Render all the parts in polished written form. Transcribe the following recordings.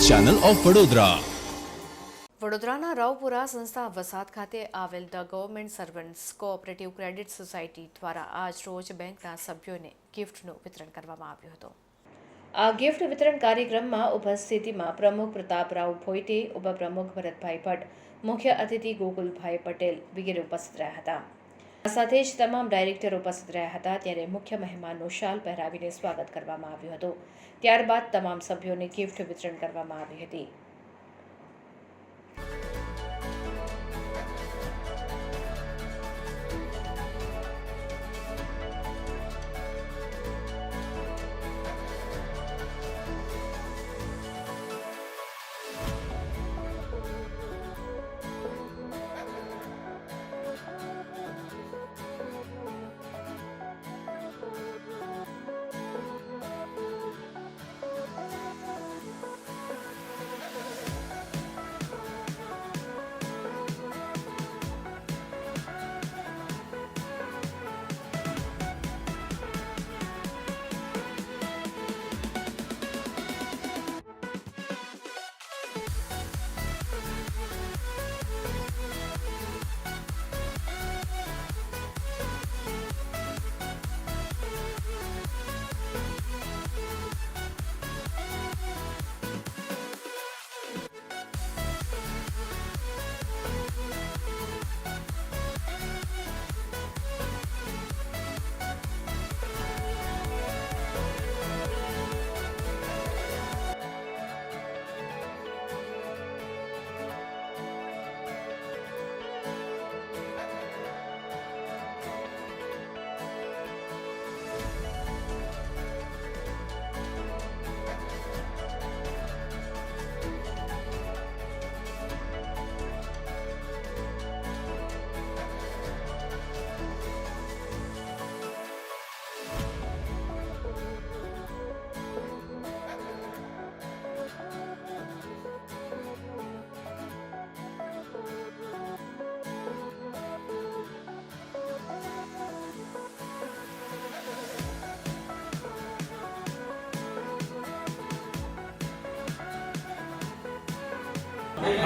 Channel of Vadodara. વડોદરાના રાવપુરા સંસ્થા વસાહત ખાતે આવેલ the government servants cooperative credit society દ્વારા આજ રોજ બેંકના સભ્યોને ગિફ્ટનું વિતરણ કરવામાં આવ્યું હતું. આ ગિફ્ટ વિતરણ કાર્યક્રમમાં ઉપસ્થિતિમાં પ્રમુખ પ્રતાપરાવ ભોઈટે, ઉપપ્રમુખ ભરતભાઈ ભટ્ટ, મુખ્ય અતિથિ ગોકુલભાઈ પટેલ વગેરે ઉપસ્થિત રહ્યા હતા. આ સાથે જ તમામ ડાયરેક્ટર ઉપસ્થિત રહ્યા હતા. ત્યારે મુખ્ય મહેમાનનું શાલ પહેરાવીને સ્વાગત કરવામાં આવ્યું હતું. ત્યારબાદ તમામ સભ્યોને ગિફ્ટ વિતરણ કરવામાં આવી હતી.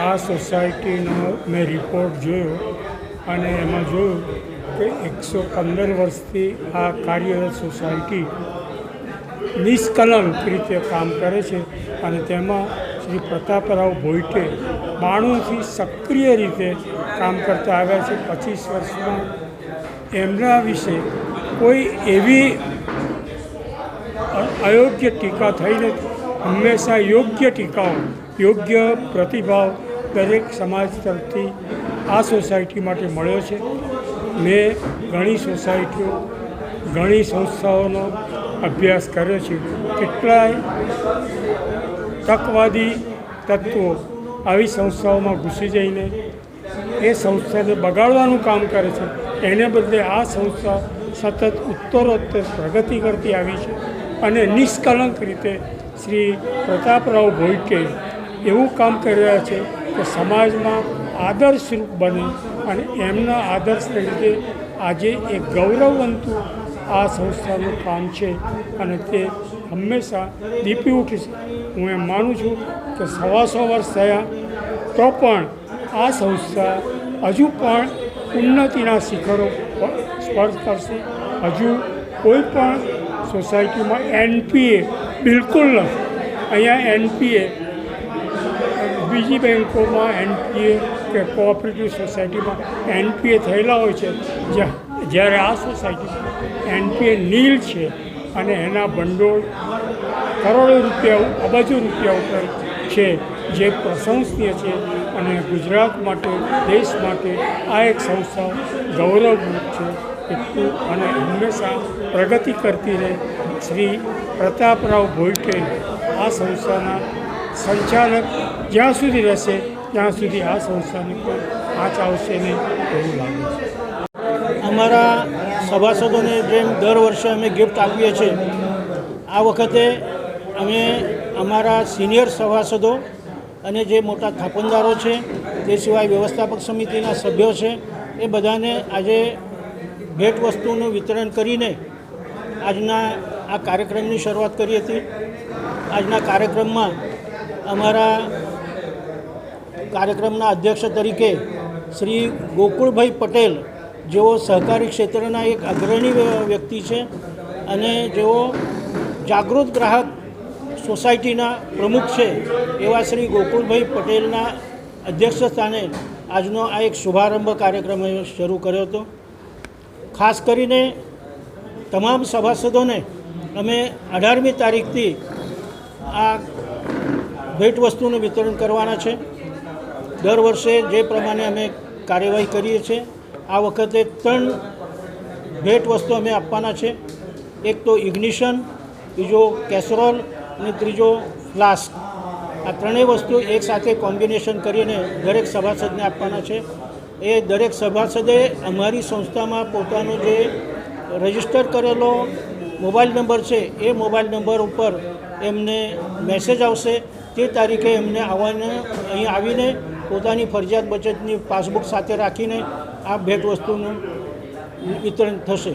આ સોસાયટીનો મેં રિપોર્ટ જોયો અને એમાં જોયું કે 115 વર્ષથી આ કાર્યરત સોસાયટી નિષ્કલંક રીતે કામ કરે છે અને તેમાં શ્રી પ્રતાપરાવ ભોઈટે 92થી સક્રિય રીતે કામ કરતા આવ્યા છે. 25 વર્ષમાં એમના વિશે કોઈ એવી અયોગ્ય ટીકા થઈ નથી. હંમેશા યોગ્ય ટીકાઓ, યોગ્ય પ્રતિભાવ દરેક સમાજ તરફથી આ સોસાયટી માટે મળ્યો છે. મેં ઘણી સોસાયટીઓ, ઘણી સંસ્થાઓનો અભ્યાસ કર્યો છે. કેટલાય તકવાદી તત્વો આવી સંસ્થાઓમાં ઘૂસી જઈને એ સંસ્થાને બગાડવાનું કામ કરે છે. એને બદલે આ સંસ્થા સતત ઉત્તરોત્તર પ્રગતિ કરતી આવી છે અને નિષ્કલંક રીતે શ્રી પ્રતાપરાવ ભોઈટે એવું કામ કરી રહ્યા છે કે સમાજમાં આદર્શરૂપ બને અને એમના આદર્શને લીધે આજે એક ગૌરવવંતું આ સંસ્થાનું કામ છે અને તે હંમેશા દીપી ઉઠે છે. હું એમ માનું છું કે 125 વર્ષ થયા તો પણ આ સંસ્થા હજુ પણ ઉન્નતિના શિખરો સ્પર્શ કરશે. હજુ કોઈ પણ સોસાયટીમાં NPA બિલકુલ નથી. અહીંયા NPA બીજી બેંકોમાં NPA કે કોઓપરેટિવ સોસાયટીમાં NPA થયેલા હોય છે, જ્યારે આ સોસાયટીમાં NPA નીલ છે અને એના ભંડોળ કરોડો રૂપિયા, અબજો રૂપિયા ઉપર છે, જે પ્રશંસનીય છે અને ગુજરાત માટે, દેશ માટે આ એક સંસ્થા ગૌરવરૂપ છે. એટલું અને હંમેશા પ્રગતિ કરતી રહે. શ્રી પ્રતાપરાવ ભોઈટે આ સંસ્થાના સંચાલક જ્યાં સુધી રહેશે ત્યાં સુધી આ સંસ્થાને કોઈ આંચ આવશે નહીં એવું લાગે છે. અમારા સભાસદોને જેમ દર વર્ષે અમે ગિફ્ટ આપીએ છીએ, આ વખતે અમે અમારા સિનિયર સભાસદો અને જે મોટા થાપણદારો છે, તે સિવાય વ્યવસ્થાપક સમિતિના સભ્યો છે, એ બધાને આજે ભેટ વસ્તુનું વિતરણ કરીને આજના આ કાર્યક્રમની શરૂઆત કરી હતી. આજના કાર્યક્રમમાં અમારા કાર્યક્રમના અધ્યક્ષ તરીકે શ્રી ગોકુળભાઈ પટેલ, જેઓ સહકારી ક્ષેત્રના એક અગ્રણી વ્યક્તિ છે અને જેઓ જાગૃત ગ્રાહક સોસાયટીના પ્રમુખ છે, એવા શ્રી ગોકુળભાઈ પટેલના અધ્યક્ષ સ્થાને આજનો આ એક શુભારંભ કાર્યક્રમ શરૂ કર્યો હતો. ખાસ કરીને તમામ સભાસદોને અમે 18મી તારીખથી આ ભેટ વસ્તુનું વિતરણ કરવાના છે. દર વર્ષે જે પ્રમાણે અમે કાર્યવાહી કરીએ છીએ, આ વખતે 3 ભેટ વસ્તુ અમે આપવાના છે. એક તો ઇગ્નિશન, બીજો કેસરોલ અને ત્રીજો ફ્લાસ્ક. આ ત્રણેય વસ્તુ એકસાથે કોમ્બિનેશન કરીને દરેક સભાસદને આપવાના છે. એ દરેક સભાસદે અમારી સંસ્થામાં પોતાનો જે રજિસ્ટર કરેલો મોબાઈલ નંબર છે, એ મોબાઈલ નંબર ઉપર એમને મેસેજ આવશે. તે તારીખે એમને અહીં આવીને પોતાની ફરજિયાત બચતની પાસબુક સાથે રાખીને આ ભેટ વસ્તુનું વિતરણ થશે.